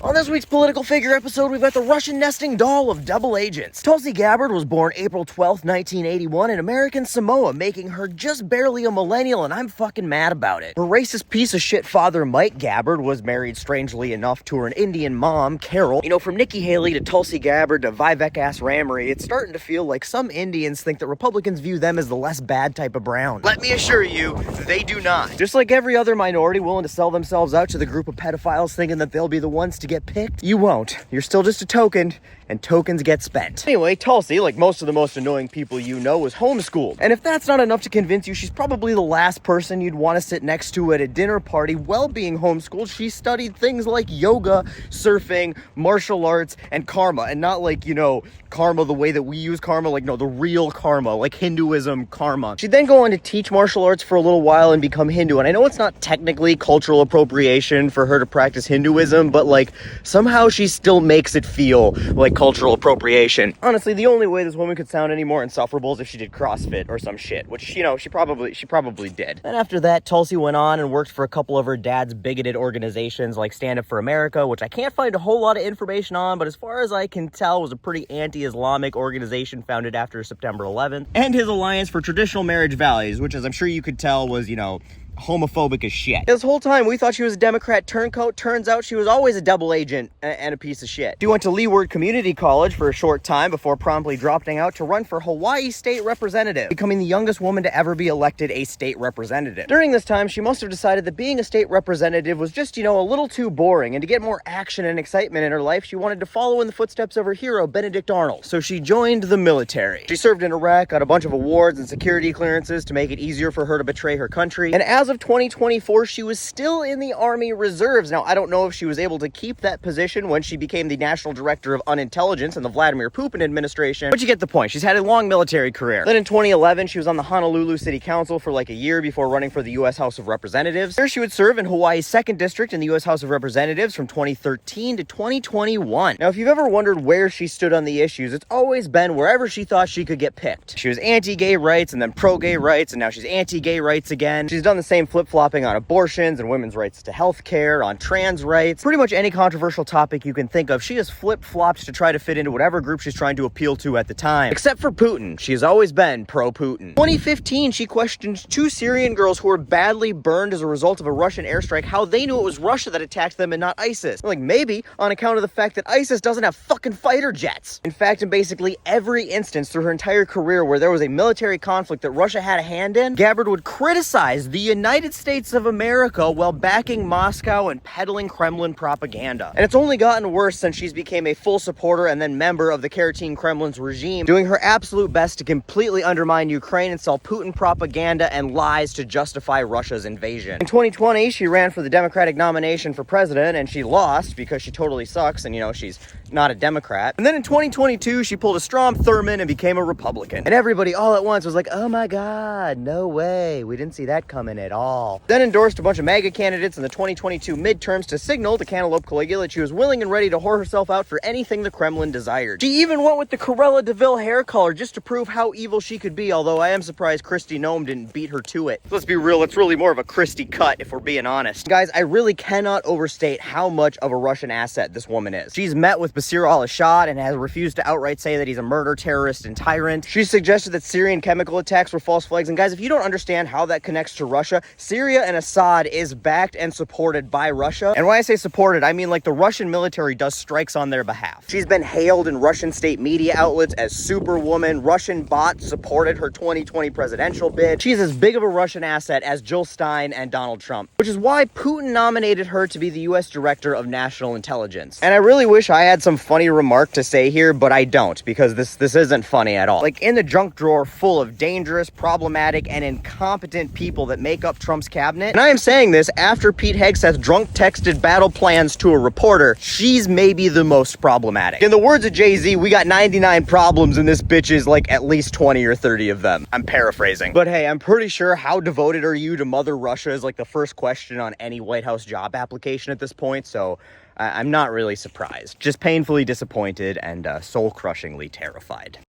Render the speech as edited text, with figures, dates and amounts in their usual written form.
On this week's Political Figure episode, we've got the Russian nesting doll of double agents. Tulsi Gabbard was born April 12th, 1981 in American Samoa, making her just barely a millennial, and I'm fucking mad about it. Her racist piece of shit father, Mike Gabbard, was married strangely enough to her Indian mom, Carol. You know, from Nikki Haley to Tulsi Gabbard to Vivek-ass Ramery, it's starting to feel like some Indians think that Republicans view them as the less bad type of brown. Let me assure you, they do not. Just like every other minority willing to sell themselves out to the group of pedophiles thinking that they'll be the ones to get picked, you won't. You're still just a token, and tokens get spent. Anyway, Tulsi, like most of the most annoying people you know, was homeschooled. And if that's not enough to convince you, she's probably the last person you'd want to sit next to at a dinner party. While being homeschooled, she studied things like yoga, surfing, martial arts, and karma. And not like, you know, karma the way that we use karma, like, no, the real karma, like Hinduism karma. She'd then go on to teach martial arts for a little while and become Hindu. And I know it's not technically cultural appropriation for her to practice Hinduism, but like, somehow she still makes it feel like cultural appropriation. Honestly, the only way this woman could sound any more insufferable is if she did CrossFit or some shit, which, you know, she probably did. And after that, Tulsi went on and worked for a couple of her dad's bigoted organizations like Stand Up for America, which I can't find a whole lot of information on, but as far as I can tell, was a pretty anti-Islamic organization founded after September 11th, and his Alliance for Traditional Marriage Values, which, as I'm sure you could tell, was, you know, homophobic as shit. This whole time we thought she was a Democrat turncoat. Turns out she was always a double agent and a piece of shit. She went to Leeward Community College for a short time before promptly dropping out to run for Hawaii State Representative, becoming the youngest woman to ever be elected a state representative. During this time, she must have decided that being a state representative was just, you know, a little too boring, and to get more action and excitement in her life, she wanted to follow in the footsteps of her hero, Benedict Arnold. So she joined the military. She served in Iraq, got a bunch of awards and security clearances to make it easier for her to betray her country, and as of 2024, she was still in the Army Reserves. Now, I don't know if she was able to keep that position when she became the National Director of Unintelligence in the Vladimir Putin administration, but you get the point. She's had a long military career. Then in 2011, she was on the Honolulu City Council for like a year before running for the U.S. House of Representatives. There she would serve in Hawaii's 2nd District in the U.S. House of Representatives from 2013 to 2021. Now, if you've ever wondered where she stood on the issues, it's always been wherever she thought she could get picked. She was anti-gay rights and then pro-gay rights, and now she's anti-gay rights again. She's done the same flip-flopping on abortions and women's rights to health care, on trans rights, pretty much any controversial topic you can think of. She has flip-flopped to try to fit into whatever group she's trying to appeal to at the time. Except for Putin. She has always been pro-Putin. 2015, she questioned 2 Syrian girls who were badly burned as a result of a Russian airstrike, how they knew it was Russia that attacked them and not ISIS. Like, maybe on account of the fact that ISIS doesn't have fucking fighter jets. In fact, in basically every instance through her entire career where there was a military conflict that Russia had a hand in, Gabbard would criticize the United States of America while backing Moscow and peddling Kremlin propaganda. And it's only gotten worse since she's became a full supporter and then member of the Karatin Kremlin's regime, doing her absolute best to completely undermine Ukraine and sell Putin propaganda and lies to justify Russia's invasion. In 2020, she ran for the Democratic nomination for president, and she lost because she totally sucks and, you know, she's not a Democrat. And then in 2022, she pulled a Strom Thurmond and became a Republican. And everybody all at once was like, oh my God, no way. We didn't see that coming at all. Then endorsed a bunch of MAGA candidates in the 2022 midterms to signal to Cantaloupe Caligula that she was willing and ready to whore herself out for anything the Kremlin desired. She even went with the Cruella de Vil hair color just to prove how evil she could be, although I am surprised Kristi Noem didn't beat her to it. Let's be real, it's really more of a Kristi cut if we're being honest. Guys, I really cannot overstate how much of a Russian asset this woman is. She's met with Bashar al-Assad and has refused to outright say that he's a murder, terrorist, and tyrant. She suggested that Syrian chemical attacks were false flags, and guys, if you don't understand how that connects to Russia, Syria and Assad is backed and supported by Russia. And when I say supported, I mean like the Russian military does strikes on their behalf. She's been hailed in Russian state media outlets as Superwoman. Russian bots supported her 2020 presidential bid. She's as big of a Russian asset as Jill Stein and Donald Trump, which is why Putin nominated her to be the U.S. Director of National Intelligence. And I really wish I had some funny remark to say here, but I don't, because this isn't funny at all. Like, in the junk drawer full of dangerous, problematic, and incompetent people that make up Trump's cabinet, and I am saying this after Pete Hegseth drunk texted battle plans to a reporter, she's maybe the most problematic. In the words of Jay-Z, we got 99 problems and this bitch is like at least 20 or 30 of them. I'm paraphrasing. But hey, I'm pretty sure how devoted are you to Mother Russia is like the first question on any White House job application at this point, so I'm not really surprised. Just painfully disappointed and soul-crushingly terrified.